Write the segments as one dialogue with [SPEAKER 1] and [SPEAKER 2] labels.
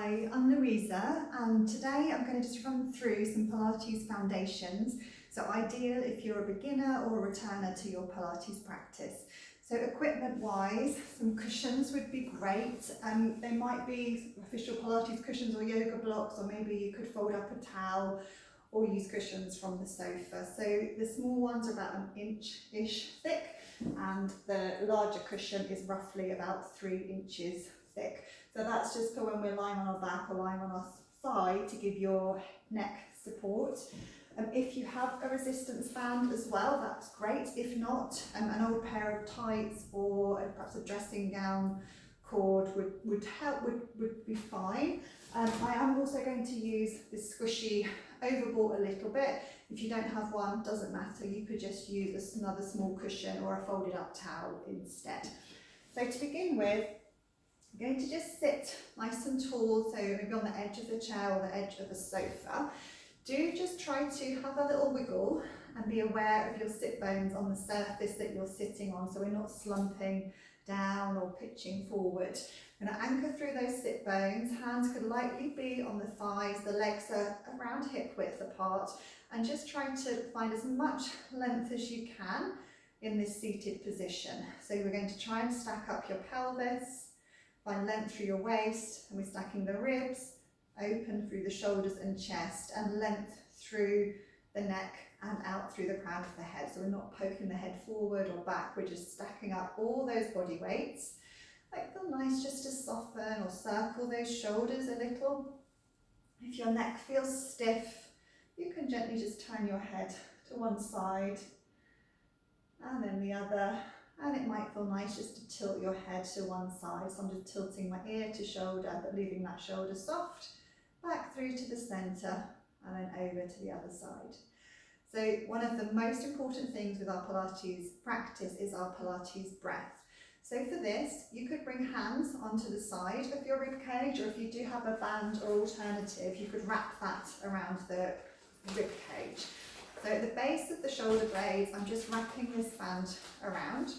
[SPEAKER 1] Hi, I'm Louisa, and today I'm going to just run through some Pilates foundations. So ideal if you're a beginner or a returner to your Pilates practice. So equipment wise, some cushions would be great. They might be official Pilates cushions or yoga blocks, or maybe you could fold up a towel or use cushions from the sofa. So the small ones are about an inch-ish thick, and the larger cushion is roughly about 3 inches thick. So that's just for when we're lying on our back or lying on our side to give your neck support. If you have a resistance band as well, that's great. If not, an old pair of tights or perhaps a dressing gown cord would help, would be fine. I am also going to use this squishy overboard a little bit. If you don't have one, doesn't matter. You could just use another small cushion or a folded up towel instead. So to begin with, I'm going to just sit nice and tall, so maybe on the edge of the chair or the edge of the sofa. Do just try to have a little wiggle and be aware of your sit bones on the surface that you're sitting on, so we're not slumping down or pitching forward. I'm going to anchor through those sit bones. Hands could lightly be on the thighs, the legs are around hip width apart, and just try to find as much length as you can in this seated position. So we're going to try and stack up your pelvis, find length through your waist, and we're stacking the ribs, open through the shoulders and chest, and length through the neck and out through the crown of the head. So we're not poking the head forward or back, we're just stacking up all those body weights. Like feel nice just to soften or circle those shoulders a little. If your neck feels stiff, you can gently just turn your head to one side and then the other. And it might feel nice just to tilt your head to one side. So I'm just tilting my ear to shoulder, but leaving that shoulder soft, back through to the centre, and then over to the other side. So one of the most important things with our Pilates practice is our Pilates breath. So for this, you could bring hands onto the side of your rib cage, or if you do have a band or alternative, you could wrap that around the rib cage. So at the base of the shoulder blades, I'm just wrapping this band around.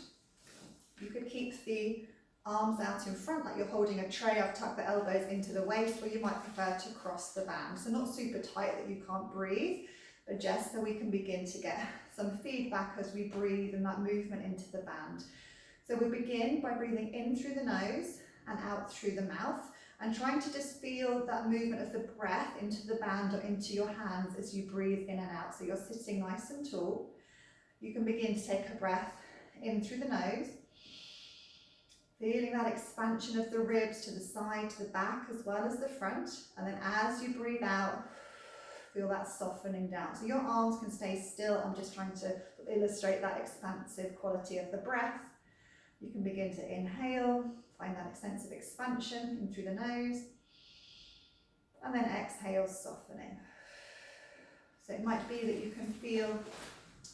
[SPEAKER 1] You could keep the arms out in front like you're holding a tray up, tuck the elbows into the waist, or you might prefer to cross the band. So not super tight that you can't breathe, but just so we can begin to get some feedback as we breathe and that movement into the band. So we begin by breathing in through the nose and out through the mouth, and trying to just feel that movement of the breath into the band or into your hands as you breathe in and out. So you're sitting nice and tall. You can begin to take a breath in through the nose, feeling that expansion of the ribs to the side, to the back, as well as the front. And then as you breathe out, feel that softening down. So your arms can stay still. I'm just trying to illustrate that expansive quality of the breath. You can begin to inhale, find that sense of expansion in through the nose. And then exhale, softening. So it might be that you can feel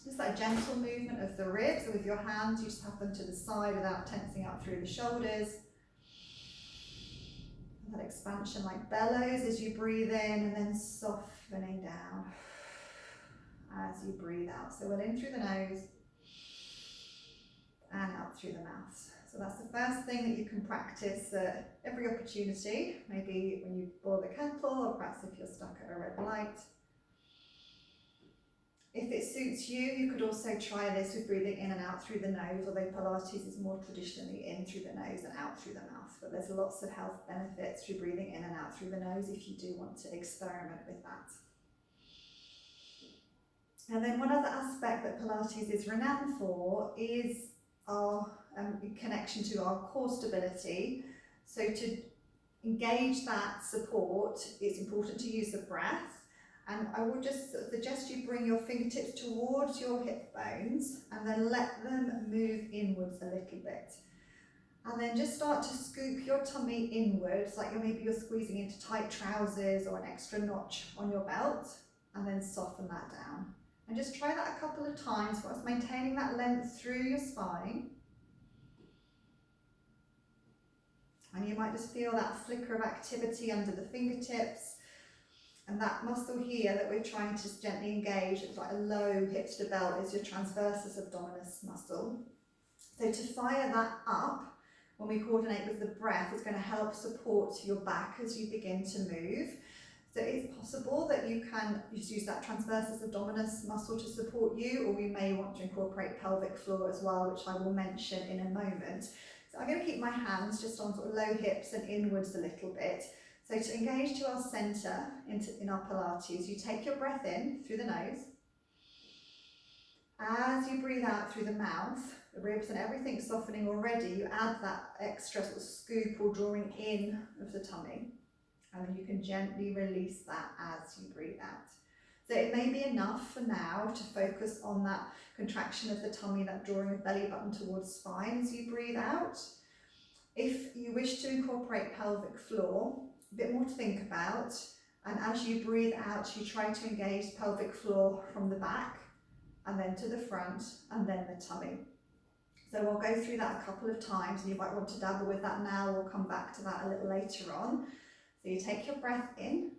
[SPEAKER 1] just that gentle movement of the ribs, so with your hands you just have them to the side without tensing up through the shoulders. And that expansion like bellows as you breathe in, and then softening down as you breathe out. So we'll in through the nose and out through the mouth. So that's the first thing that you can practice at every opportunity, maybe when you boil the kettle, or perhaps if you're stuck at a red light. If it suits you, you could also try this with breathing in and out through the nose, although Pilates is more traditionally in through the nose and out through the mouth. But there's lots of health benefits through breathing in and out through the nose if you do want to experiment with that. And then one other aspect that Pilates is renowned for is our connection to our core stability. So to engage that support, it's important to use the breath. And I would just suggest you bring your fingertips towards your hip bones and then let them move inwards a little bit. And then just start to scoop your tummy inwards, like maybe you're squeezing into tight trousers or an extra notch on your belt, and then soften that down. And just try that a couple of times whilst maintaining that length through your spine. And you might just feel that flicker of activity under the fingertips. And that muscle here that we're trying to gently engage, it's like a low hips to belt, is your transversus abdominis muscle. So to fire that up when we coordinate with the breath, it's going to help support your back as you begin to move. So it's possible that you can just use that transversus abdominis muscle to support you, or we may want to incorporate pelvic floor as well, which I will mention in a moment. So I'm going to keep my hands just on sort of low hips and inwards a little bit. So to engage to our centre in our Pilates, you take your breath in through the nose. As you breathe out through the mouth, the ribs and everything softening already, you add that extra sort of scoop or drawing in of the tummy. And then you can gently release that as you breathe out. So it may be enough for now to focus on that contraction of the tummy, that drawing of belly button towards spine as you breathe out. If you wish to incorporate pelvic floor, a bit more to think about. And as you breathe out, you try to engage pelvic floor from the back, and then to the front, and then the tummy. So we'll go through that a couple of times, and you might want to dabble with that now. We'll come back to that a little later on. So you take your breath in.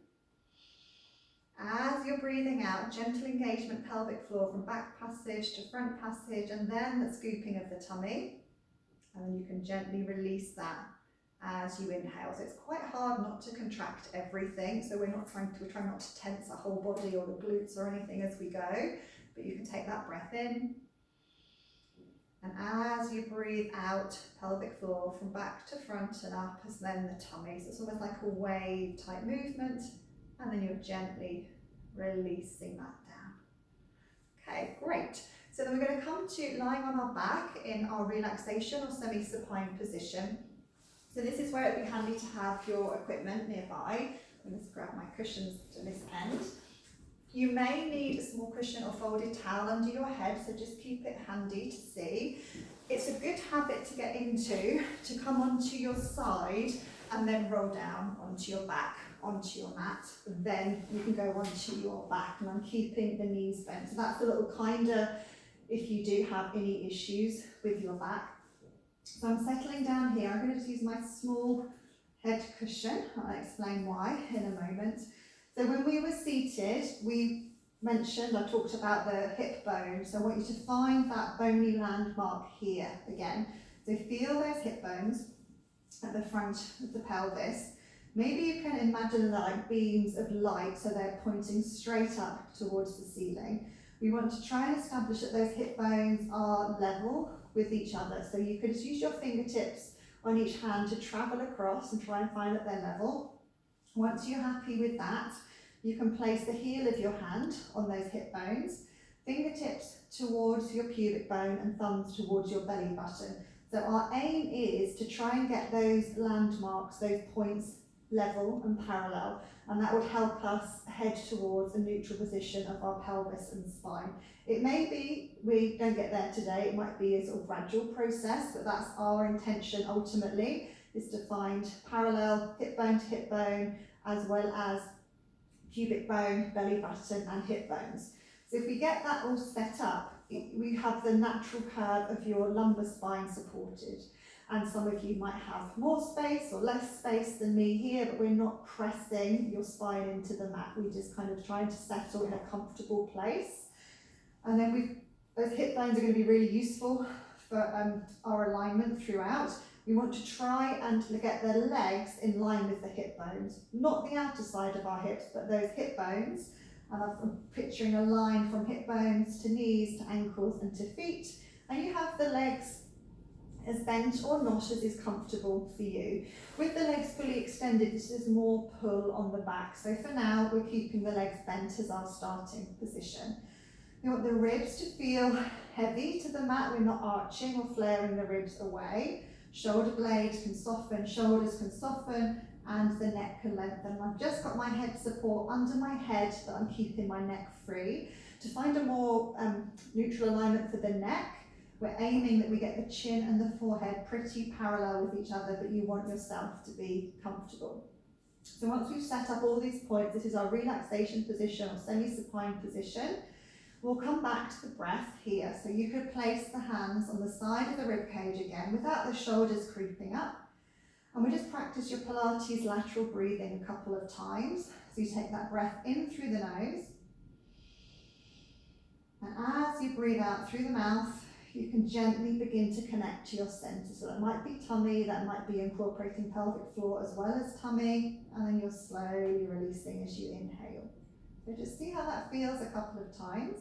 [SPEAKER 1] As you're breathing out, gentle engagement pelvic floor from back passage to front passage, and then the scooping of the tummy. And then you can gently release that as you inhale. So it's quite hard not to contract everything. So we're trying not to tense our whole body or the glutes or anything as we go, but you can take that breath in. And as you breathe out, pelvic floor from back to front and up, as then the tummy. So it's almost like a wave type movement, and then you're gently releasing that down. Okay, great. So then we're going to come to lying on our back in our relaxation or semi-supine position. So this is where it'd be handy to have your equipment nearby. I'm going to grab my cushions to this end. You may need a small cushion or folded towel under your head, so just keep it handy to see. It's a good habit to get into, to come onto your side and then roll down onto your back, onto your mat. Then you can go onto your back, and I'm keeping the knees bent. So that's a little kinder if you do have any issues with your back. So I'm settling down here. I'm going to just use my small head cushion. I'll explain why in a moment. So when we were seated, I talked about the hip bone. So I want you to find that bony landmark here again. So feel those hip bones at the front of the pelvis. Maybe you can imagine that like beams of light, so they're pointing straight up towards the ceiling. We want to try and establish that those hip bones are level with each other. So you could just use your fingertips on each hand to travel across and try and find that they're level. Once you're happy with that, you can place the heel of your hand on those hip bones, fingertips towards your pubic bone and thumbs towards your belly button. So our aim is to try and get those landmarks, those points level and parallel, and that would help us head towards a neutral position of our pelvis and spine. It may be we don't get there today, it might be a sort of gradual process, but that's our intention ultimately, is to find parallel hip bone to hip bone, as well as pubic bone, belly button and hip bones. So if we get that all set up, we have the natural curve of your lumbar spine supported. And some of you might have more space or less space than me here, but we're not pressing your spine into the mat. We're just kind of trying to settle in a comfortable place. And then those hip bones are going to be really useful for our alignment throughout. We want to try and get the legs in line with the hip bones, not the outer side of our hips, but those hip bones. And I'm picturing a line from hip bones to knees to ankles and to feet. And you have the legs as bent or not as is comfortable for you. With the legs fully extended, this is more pull on the back. So for now, we're keeping the legs bent as our starting position. We want the ribs to feel heavy to the mat. We're not arching or flaring the ribs away. Shoulder blades can soften, shoulders can soften, and the neck can lengthen. I've just got my head support under my head, but I'm keeping my neck free. To find a more neutral alignment for the neck, we're aiming that we get the chin and the forehead pretty parallel with each other, but you want yourself to be comfortable. So once we've set up all these points, this is our relaxation position or semi-supine position. We'll come back to the breath here. So you could place the hands on the side of the ribcage again without the shoulders creeping up. And we just practice your Pilates lateral breathing a couple of times. So you take that breath in through the nose. And as you breathe out through the mouth, you can gently begin to connect to your center. So that might be tummy, that might be incorporating pelvic floor as well as tummy, and then you're slowly releasing as you inhale. So just see how that feels a couple of times.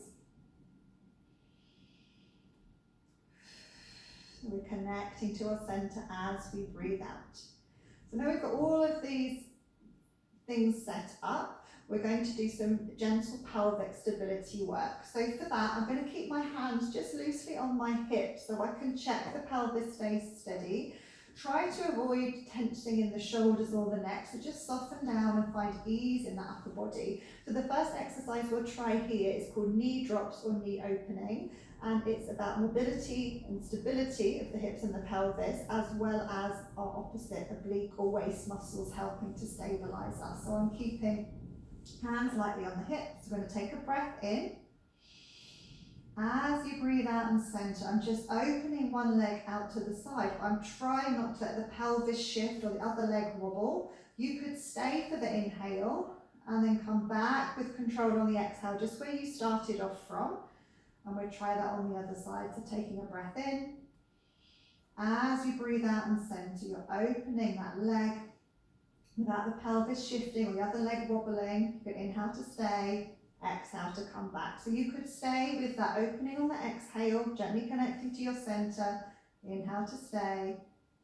[SPEAKER 1] So we're connecting to our center as we breathe out. So now we've got all of these things set up. We're going to do some gentle pelvic stability work. So for that, I'm going to keep my hands just loosely on my hips so I can check the pelvis stays steady. Try to avoid tensing in the shoulders or the neck, so just soften down and find ease in that upper body. So the first exercise we'll try here is called knee drops or knee opening, and it's about mobility and stability of the hips and the pelvis, as well as our opposite oblique or waist muscles helping to stabilize us. So I'm keeping hands lightly on the hips. We're going to take a breath in. As you breathe out and center, I'm just opening one leg out to the side. I'm trying not to let the pelvis shift or the other leg wobble. You could stay for the inhale and then come back with control on the exhale, just where you started off from. And we'll try that on the other side. So taking a breath in. As you breathe out and center, you're opening that leg without the pelvis shifting or the other leg wobbling. You can inhale to stay. Exhale to come back. So you could stay with that opening on the exhale, gently connecting to your center. Inhale to stay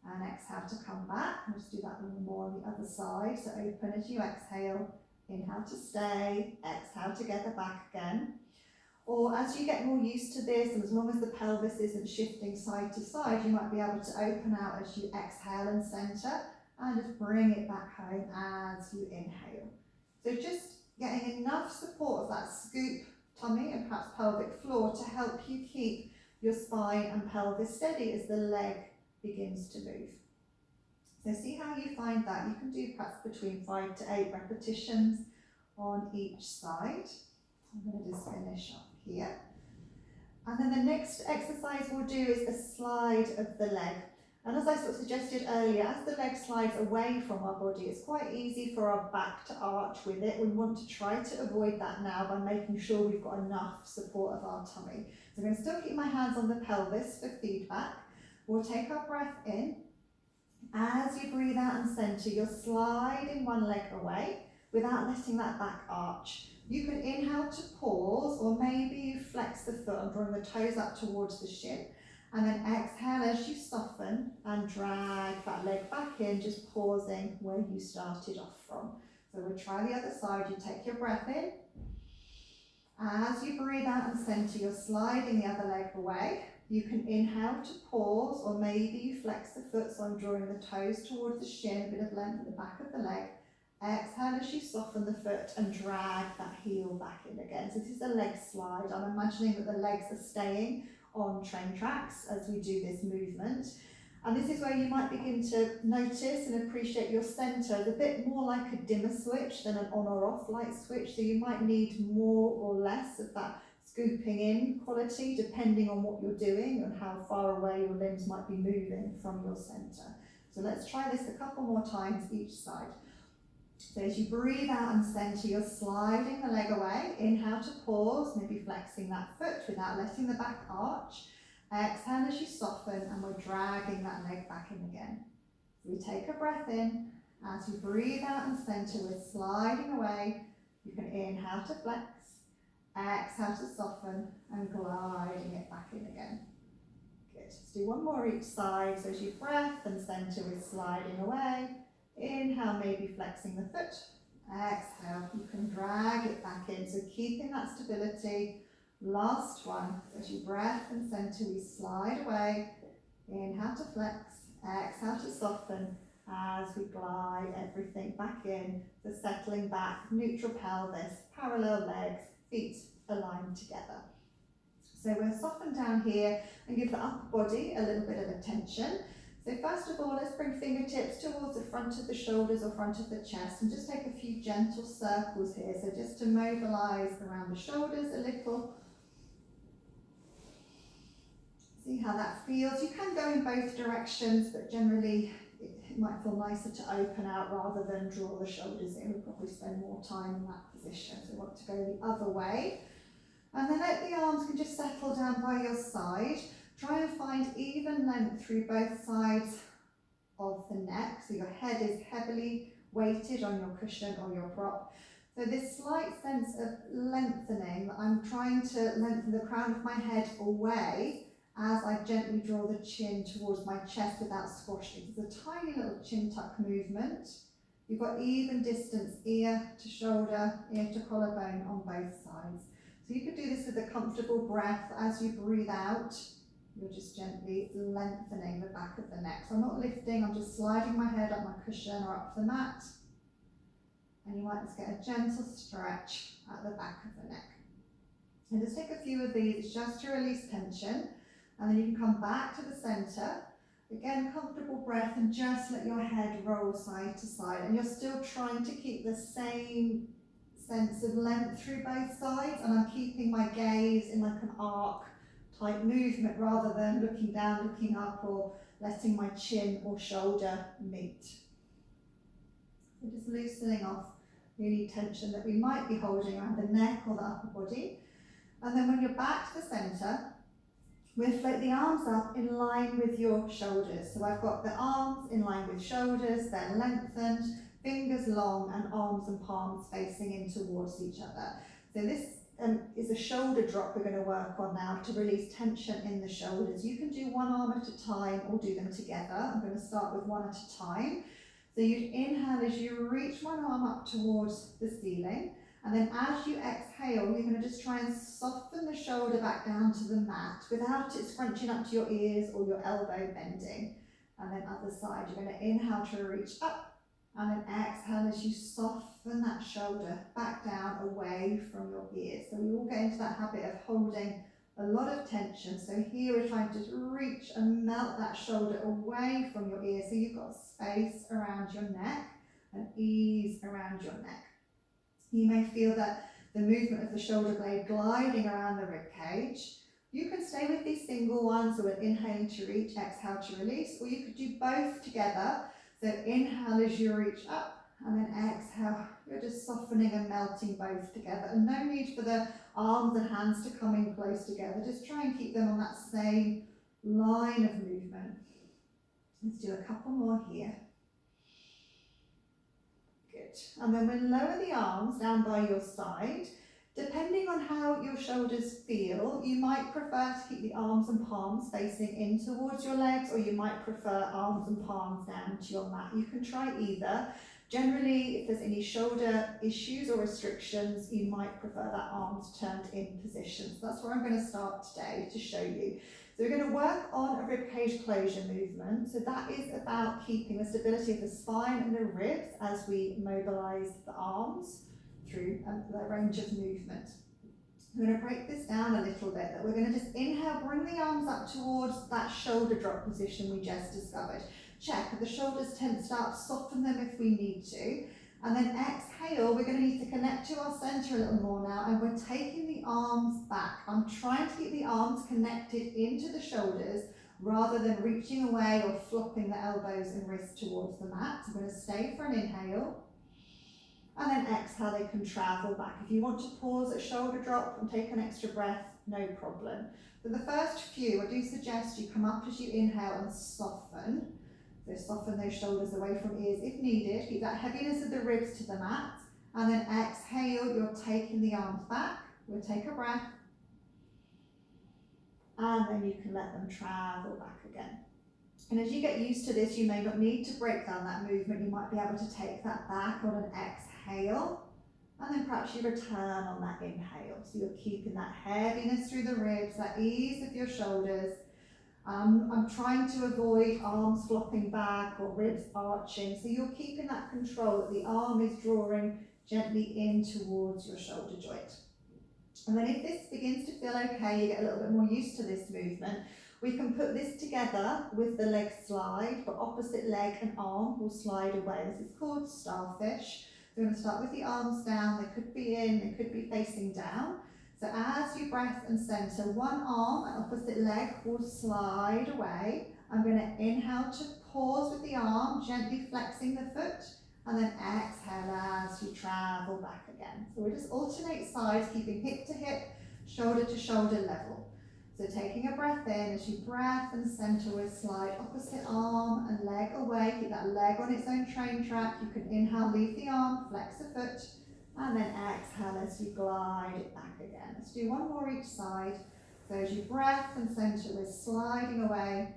[SPEAKER 1] and exhale to come back. And just do that a little more on the other side. So open as you exhale, inhale to stay, exhale together back again. Or as you get more used to this, and as long as the pelvis isn't shifting side to side, you might be able to open out as you exhale and center and just bring it back home as you inhale. So just getting enough support of that scoop tummy and perhaps pelvic floor to help you keep your spine and pelvis steady as the leg begins to move. So see how you find that. You can do perhaps between 5 to 8 repetitions on each side. I'm going to just finish up here. And then the next exercise we'll do is a slide of the leg. And as I sort of suggested earlier, as the leg slides away from our body, it's quite easy for our back to arch with it. We want to try to avoid that now by making sure we've got enough support of our tummy. So I'm going to still keep my hands on the pelvis for feedback. We'll take our breath in. As you breathe out and center, you're sliding one leg away without letting that back arch. You can inhale to pause, or maybe you flex the foot and bring the toes up towards the shin. And then exhale as you soften and drag that leg back in, just pausing where you started off from. So we'll try the other side. You take your breath in. As you breathe out and center, you're sliding the other leg away. You can inhale to pause, or maybe you flex the foot, so I'm drawing the toes towards the shin, a bit of length at the back of the leg. Exhale as you soften the foot and drag that heel back in again. So this is a leg slide. I'm imagining that the legs are staying on train tracks as we do this movement. And this is where you might begin to notice and appreciate your center as a bit more like a dimmer switch than an on or off light switch. So you might need more or less of that scooping in quality depending on what you're doing and how far away your limbs might be moving from your center. So let's try this a couple more times each side. So as you breathe out and center, you're sliding the leg away. Inhale to pause, maybe flexing that foot without letting the back arch. Exhale as you soften, and we're dragging that leg back in again. We take a breath in. As you breathe out and center, we're sliding away. You can inhale to flex, exhale to soften, and gliding it back in again. Good. Let's do one more each side. So as you breath and center, we're sliding away. Inhale, maybe flexing the foot. Exhale, you can drag it back in. So keeping that stability. Last one. As you breath and center, we slide away. Inhale to flex. Exhale to soften as we glide everything back in. So settling back, neutral pelvis, parallel legs, feet aligned together. So we'll soften down here and give the upper body a little bit of attention. So first of all, let's bring fingertips towards the front of the shoulders or front of the chest and just take a few gentle circles here. So just to mobilize around the shoulders a little. See how that feels. You can go in both directions, but generally it might feel nicer to open out rather than draw the shoulders in. We'll probably spend more time in that position. So we want to go the other way. And then let the arms can just settle down by your side. Try and find even length through both sides of the neck, so your head is heavily weighted on your cushion or your prop. So this slight sense of lengthening, I'm trying to lengthen the crown of my head away as I gently draw the chin towards my chest without squashing. It's a tiny little chin tuck movement. You've got even distance, ear to shoulder, ear to collarbone on both sides. So you could do this with a comfortable breath. As you breathe out, you're just gently lengthening the back of the neck. So I'm not lifting, I'm just sliding my head up my cushion or up the mat. And you might just get a gentle stretch at the back of the neck. And just take a few of these just to release tension. And then you can come back to the center. Again, comfortable breath, and just let your head roll side to side. And you're still trying to keep the same sense of length through both sides. And I'm keeping my gaze in like an arc type movement rather than looking down, looking up, or letting my chin or shoulder meet. So just loosening off any tension that we might be holding around the neck or the upper body. And then when you're back to the center, we'll float the arms up in line with your shoulders. So I've got the arms in line with shoulders, they're lengthened, fingers long, and arms and palms facing in towards each other. So this is a shoulder drop we're going to work on now to release tension in the shoulders. You can do one arm at a time or do them together. I'm going to start with one at a time. So you'd inhale as you reach one arm up towards the ceiling. And then as you exhale, you're going to just try and soften the shoulder back down to the mat without it scrunching up to your ears or your elbow bending. And then other side, you're going to inhale to reach up, and then exhale as you soften that shoulder back down away from your ears. So we all get into that habit of holding a lot of tension. So here we're trying to just reach and melt that shoulder away from your ears. So you've got space around your neck and ease around your neck. You may feel that the movement of the shoulder blade gliding around the rib cage. You can stay with these single ones, so we're inhaling to reach, exhale to release, or you could do both together. So inhale as you reach up, and then exhale, you're just softening and melting both together. And no need for the arms and hands to come in close together. Just try and keep them on that same line of movement. Let's do a couple more here. Good. And then we'll lower the arms down by your side. Depending on how your shoulders feel, you might prefer to keep the arms and palms facing in towards your legs, or you might prefer arms and palms down to your mat. You can try either. Generally, if there's any shoulder issues or restrictions, you might prefer that arms turned in position. So that's where I'm going to start today to show you. So we're going to work on a ribcage closure movement. So that is about keeping the stability of the spine and the ribs as we mobilise the arms through the range of movement. I'm going to break this down a little bit. That we're going to just inhale, bring the arms up towards that shoulder drop position we just discovered. Check, if the shoulders tensed up, soften them if we need to. And then exhale, we're going to need to connect to our centre a little more now, and we're taking the arms back. I'm trying to keep the arms connected into the shoulders rather than reaching away or flopping the elbows and wrists towards the mat. So I'm going to stay for an inhale. And then exhale, they can travel back. If you want to pause at shoulder drop and take an extra breath, no problem. For the first few, I do suggest you come up as you inhale and soften. So soften those shoulders away from ears if needed. Keep that heaviness of the ribs to the mat. And then exhale, you're taking the arms back. We'll take a breath. And then you can let them travel back again. And as you get used to this, you may not need to break down that movement. You might be able to take that back on an exhale, and then perhaps you return on that inhale. So you're keeping that heaviness through the ribs, that ease of your shoulders. I'm trying to avoid arms flopping back or ribs arching. So you're keeping that control, that the arm is drawing gently in towards your shoulder joint. And then if this begins to feel okay, you get a little bit more used to this movement, we can put this together with the leg slide, but opposite leg and arm will slide away. This is called Starfish. So we're going to start with the arms down. They could be in, they could be facing down. So as you breath and centre, one arm and opposite leg will slide away. I'm going to inhale to pause with the arm, gently flexing the foot, and then exhale as you travel back again. So we just alternate sides, keeping hip to hip, shoulder to shoulder level. So So taking a breath in, as you breath and center with slide opposite arm and leg away. Keep that leg on its own train track. You can inhale, leave the arm, flex the foot, and then exhale as you glide it back again. Let's do one more each side. So as you breath and center with sliding away,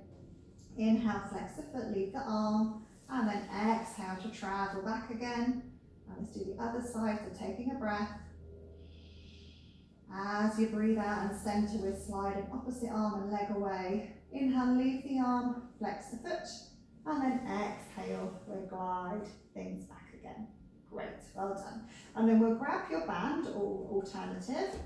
[SPEAKER 1] inhale, flex the foot, leave the arm, and then exhale to travel back again. And let's do the other side, so taking a breath. As you breathe out and center with sliding opposite arm and leg away. Inhale, leave the arm, flex the foot, and then exhale, we'll glide things back again. Great, well done. And then we'll grab your band or alternative.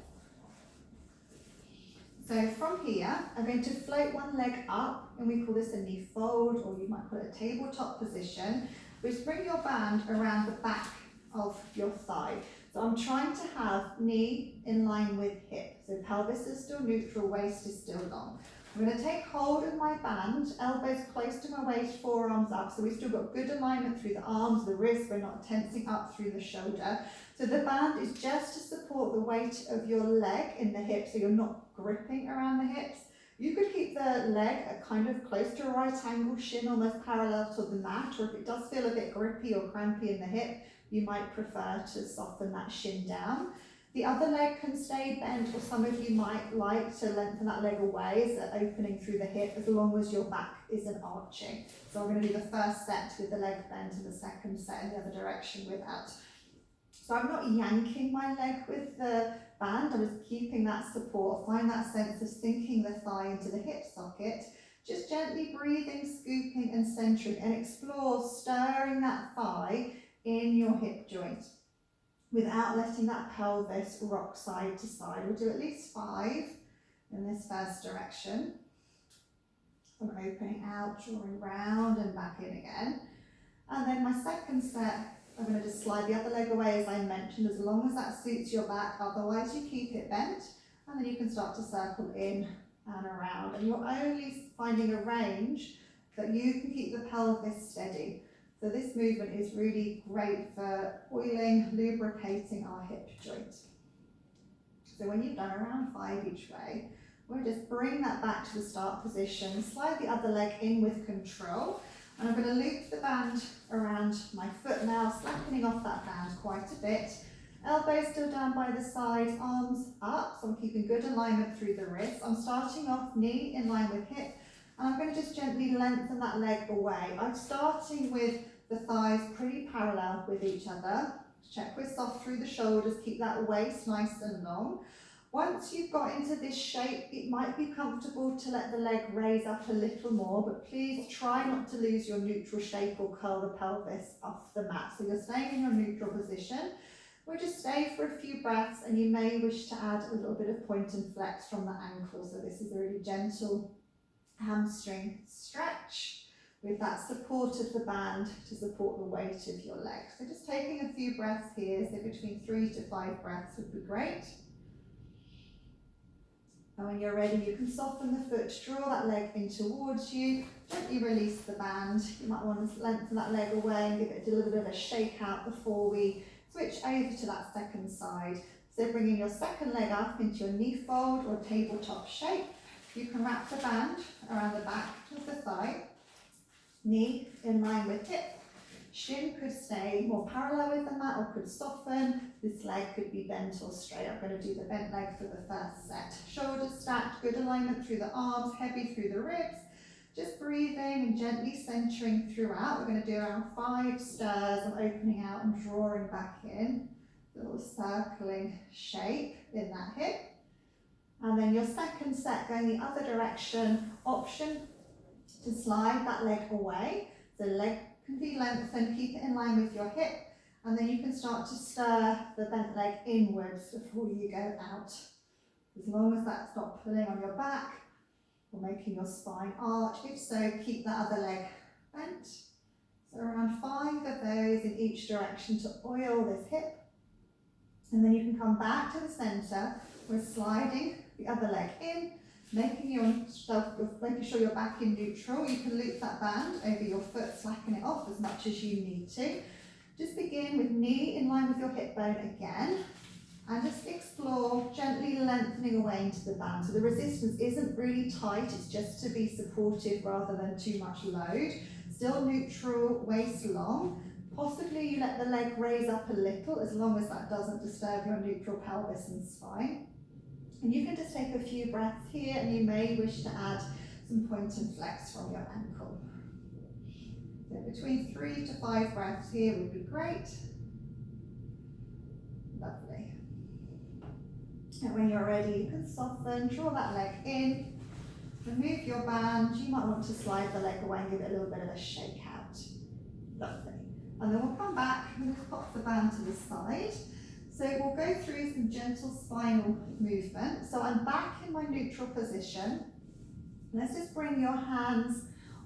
[SPEAKER 1] So from here, I'm going to float one leg up, and we call this a knee fold, or you might call it a tabletop position, which bring your band around the back of your thigh. So I'm trying to have knee in line with hip. So pelvis is still neutral, waist is still long. I'm going to take hold of my band, elbows close to my waist, forearms up. So we've still got good alignment through the arms, the wrists, we're not tensing up through the shoulder. So the band is just to support the weight of your leg in the hip, so you're not gripping around the hips. You could keep the leg at kind of close to a right angle, shin almost parallel to the mat, or if it does feel a bit grippy or crampy in the hip, you might prefer to soften that shin down. The other leg can stay bent, or some of you might like to lengthen that leg away, so opening through the hip, as long as your back isn't arching. So I'm going to do the first set with the leg bent and the second set in the other direction without. So I'm not yanking my leg with the band, I'm just keeping that support. Find that sense of sinking the thigh into the hip socket. Just gently breathing, scooping and centering, and explore stirring that thigh in your hip joint without letting that pelvis rock side to side. We'll do at least 5 in this first direction. I'm opening out, drawing round and back in again. And then my second set, I'm going to just slide the other leg away as I mentioned, as long as that suits your back, otherwise you keep it bent, and then you can start to circle in and around. And you're only finding a range that you can keep the pelvis steady. So this movement is really great for oiling, lubricating our hip joint. So when you've done around 5 each way, we'll just bring that back to the start position, slide the other leg in with control, and I'm going to loop the band around my foot now, slackening off that band quite a bit. Elbows still down by the sides, arms up, so I'm keeping good alignment through the wrists. I'm starting off knee in line with hip, and I'm going to just gently lengthen that leg away. I'm starting with the thighs pretty parallel with each other. Check we're soft through the shoulders, keep that waist nice and long. Once you've got into this shape, it might be comfortable to let the leg raise up a little more, but please try not to lose your neutral shape or curl the pelvis off the mat. So you're staying in your neutral position. We'll just stay for a few breaths, and you may wish to add a little bit of point and flex from the ankle. So this is a really gentle hamstring stretch with that support of the band to support the weight of your legs. So just taking a few breaths here, so between 3 to 5 breaths would be great. And when you're ready, you can soften the foot, draw that leg in towards you, gently release the band. You might want to lengthen that leg away and give it a little bit of a shake out before we switch over to that second side. So bringing your second leg up into your knee fold or tabletop shape. You can wrap the band around the back of the thigh, knee in line with hip. Shin could stay more parallel with the mat or could soften. This leg could be bent or straight. I'm going to do the bent leg for the first set. Shoulders stacked, good alignment through the arms, heavy through the ribs. Just breathing and gently centering throughout. We're going to do around 5 stirs. I'm opening out and drawing back in. A little circling shape in that hip. And then your second set going the other direction, option to slide that leg away. So leg can be lengthened, keep it in line with your hip, and then you can start to stir the bent leg inwards before you go out. As long as that's not pulling on your back or making your spine arch. If so, keep that other leg bent. So around 5 of those in each direction to oil this hip. And then you can come back to the center. We're sliding the other leg in, making sure you're back in neutral. You can loop that band over your foot, slacken it off as much as you need to. Just begin with knee in line with your hip bone again. And just explore gently lengthening away into the band. So the resistance isn't really tight, it's just to be supportive rather than too much load. Still neutral, waist long. Possibly you let the leg raise up a little, as long as that doesn't disturb your neutral pelvis and spine. And you can just take a few breaths here, and you may wish to add some point and flex from your ankle. So between 3 to 5 breaths here would be great. Lovely. And when you're ready, you can soften, draw that leg in, remove your band. You might want to slide the leg away and give it a little bit of a shake out. Lovely. And then we'll come back and just pop the band to the side. So we'll go through some gentle spinal movement. So I'm back in my neutral position. Let's just bring your hands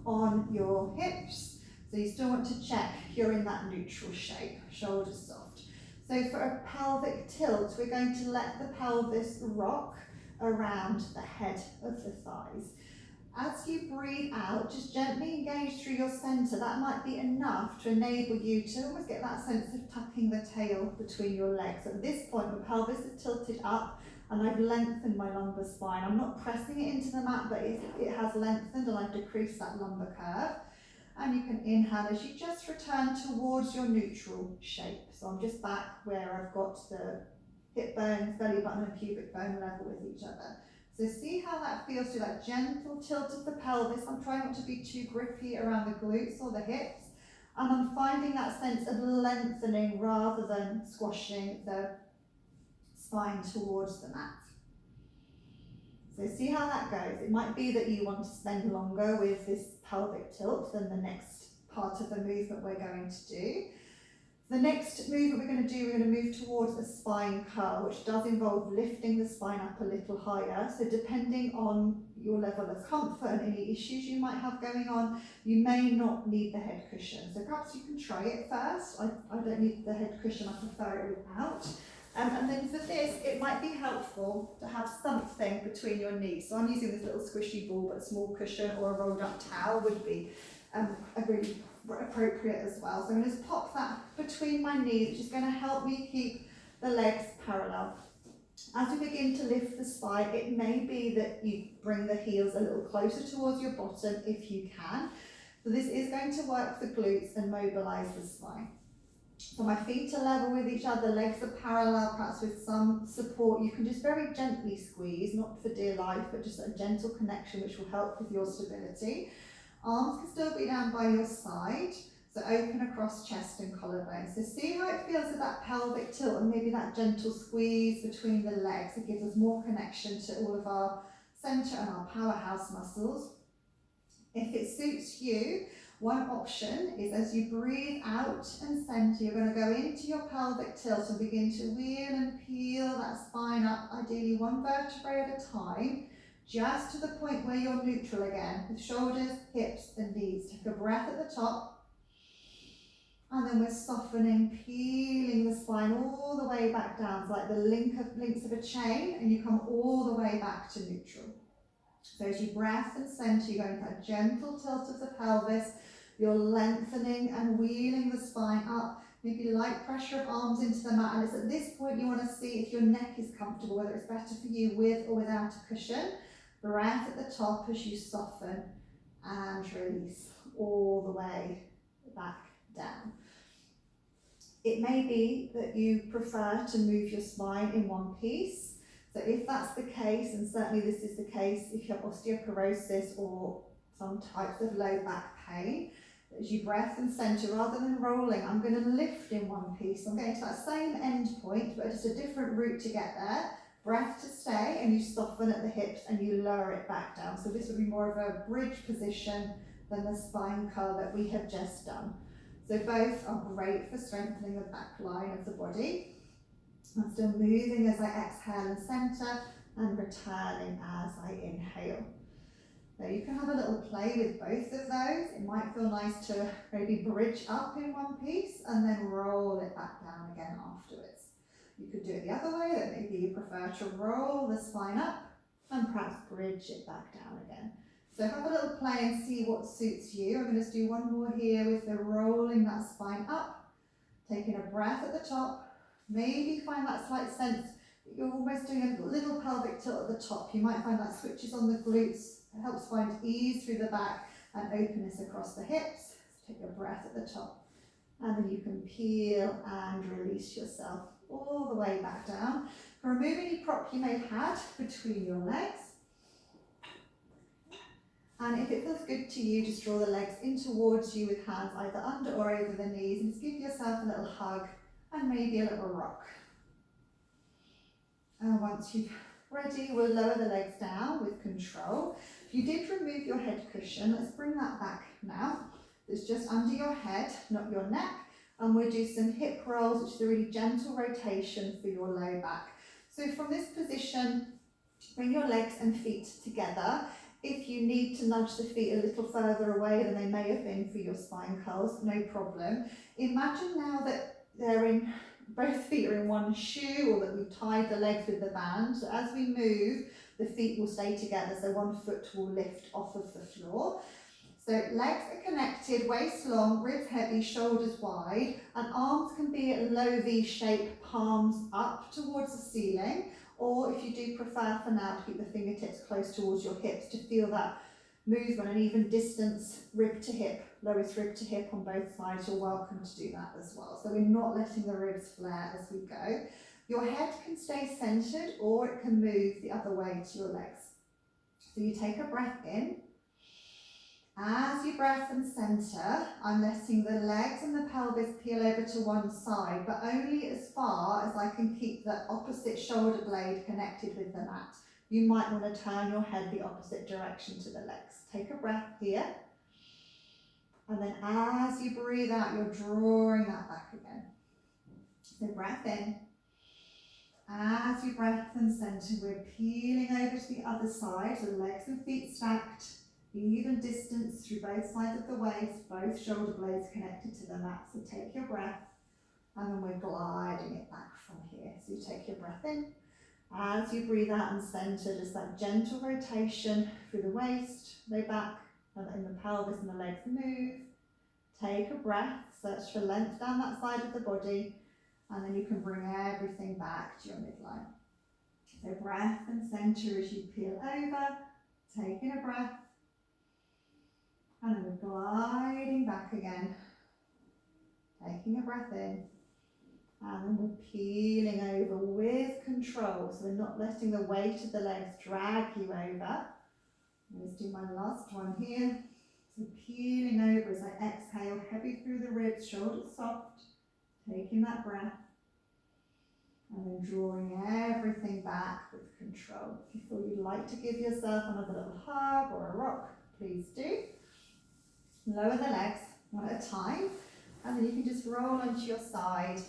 [SPEAKER 1] on your hips. So you still want to check you're in that neutral shape, shoulders soft. So for a pelvic tilt, we're going to let the pelvis rock around the head of the thighs. As you breathe out, just gently engage through your centre. That might be enough to enable you to almost get that sense of tucking the tail between your legs. At this point, the pelvis is tilted up and I've lengthened my lumbar spine. I'm not pressing it into the mat, but it has lengthened and I've decreased that lumbar curve. And you can inhale as you just return towards your neutral shape. So I'm just back where I've got the hip bones, belly button and pubic bone level with each other. So see how that feels through that gentle tilt of the pelvis. I'm trying not to be too grippy around the glutes or the hips. And I'm finding that sense of lengthening rather than squashing the spine towards the mat. So see how that goes. It might be that you want to spend longer with this pelvic tilt than the next part of the movement we're going to do. The next movement we're going to move towards a spine curl, which does involve lifting the spine up a little higher. So depending on your level of comfort and any issues you might have going on, you may not need the head cushion. So perhaps you can try it first. I don't need the head cushion, I prefer it without. And then for this, it might be helpful to have something between your knees. So I'm using this little squishy ball, but a small cushion or a rolled up towel would be really appropriate as well. So I'm going to just pop that between my knees, which is going to help me keep the legs parallel. As we begin to lift the spine, it may be that you bring the heels a little closer towards your bottom if you can. So this is going to work the glutes and mobilise the spine. So my feet are level with each other, legs are parallel, perhaps with some support. You can just very gently squeeze, not for dear life, but just a gentle connection which will help with your stability. Arms can still be down by your side, so open across chest and collarbone. So see how it feels with that pelvic tilt and maybe that gentle squeeze between the legs. It gives us more connection to all of our centre and our powerhouse muscles. If it suits you, one option is as you breathe out and centre, you're going to go into your pelvic tilt and begin to wheel and peel that spine up, ideally one vertebrae at a time, just to the point where you're neutral again, with shoulders, hips and knees. Take a breath at the top, and then we're softening, peeling the spine all the way back down. It's like the links of a chain, and you come all the way back to neutral. So as you breath and centre, you're going for a gentle tilt of the pelvis. You're lengthening and wheeling the spine up. Maybe light pressure of arms into the mat. And it's at this point you want to see if your neck is comfortable, whether it's better for you with or without a cushion. Breath at the top as you soften and release all the way back down. It may be that you prefer to move your spine in one piece. So if that's the case, and certainly this is the case if you have osteoporosis or some types of low back pain, as you breath and centre, rather than rolling, I'm going to lift in one piece. I'm getting to that same end point, but just a different route to get there. Breath to stay, and you soften at the hips and you lower it back down. So this would be more of a bridge position than the spine curl that we have just done. So both are great for strengthening the back line of the body. I'm still moving as I exhale and centre and returning as I inhale. Now you can have a little play with both of those. It might feel nice to maybe bridge up in one piece and then roll it back down again afterwards. You could do it the other way, that maybe you prefer to roll the spine up and perhaps bridge it back down again. So have a little play and see what suits you. I'm going to do one more here with the rolling that spine up, taking a breath at the top Maybe find that slight sense that you're almost doing a little pelvic tilt at the top. You might find that switches on the glutes. It helps find ease through the back and openness across the hips. So take a breath at the top, and then you can peel and release yourself all the way back down. Remove any prop you may have had between your legs. And if it feels good to you, just draw the legs in towards you with hands either under or over the knees, and just give yourself a little hug and maybe a little rock. And once you're ready, we'll lower the legs down with control. If you did remove your head cushion, let's bring that back now. It's just under your head, not your neck. And we'll do some hip rolls, which is a really gentle rotation for your low back. So from this position, bring your legs and feet together. If you need to nudge the feet a little further away than they may have been for your spine curls, no problem. Imagine now that both feet are in one shoe, or that we've tied the legs with the band. So as we move, the feet will stay together, so one foot will lift off of the floor. So legs are connected, waist long, ribs heavy, shoulders wide, and arms can be at low V shape, palms up towards the ceiling. Or if you do prefer for now to keep the fingertips close towards your hips to feel that movement and even distance, rib to hip, lowest rib to hip on both sides, you're welcome to do that as well. So we're not letting the ribs flare as we go. Your head can stay centered, or it can move the other way to your legs. So you take a breath in. As you breath and center, I'm letting the legs and the pelvis peel over to one side, but only as far as I can keep the opposite shoulder blade connected with the mat. You might want to turn your head the opposite direction to the legs. Take a breath here. And then as you breathe out, you're drawing that back again. So breath in. As you breath and center, we're peeling over to the other side, so legs and feet stacked. Even distance through both sides of the waist, both shoulder blades connected to the mat. So take your breath, and then we're gliding it back from here. So you take your breath in. As you breathe out and center, just that gentle rotation through the waist, low back, and in the pelvis and the legs move. Take a breath, search for length down that side of the body, and then you can bring everything back to your midline. So breath and center as you peel over, taking a breath. And then we're gliding back again, taking a breath in, and then we're peeling over with control, so we're not letting the weight of the legs drag you over. Let's do my last one here. So peeling over as I exhale, heavy through the ribs, shoulders soft, taking that breath, and then drawing everything back with control. If you feel you'd like to give yourself another little hug or a rock, please do. Lower the legs one at a time, and then you can just roll onto your side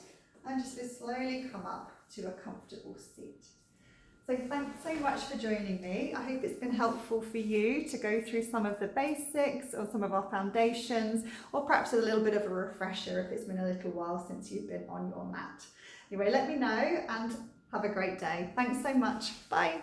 [SPEAKER 1] and just slowly come up to a comfortable seat. So thanks so much for joining me. I hope it's been helpful for you to go through some of the basics or some of our foundations, or perhaps a little bit of a refresher if it's been a little while since you've been on your mat. Anyway, let me know and have a great day. Thanks so much. Bye.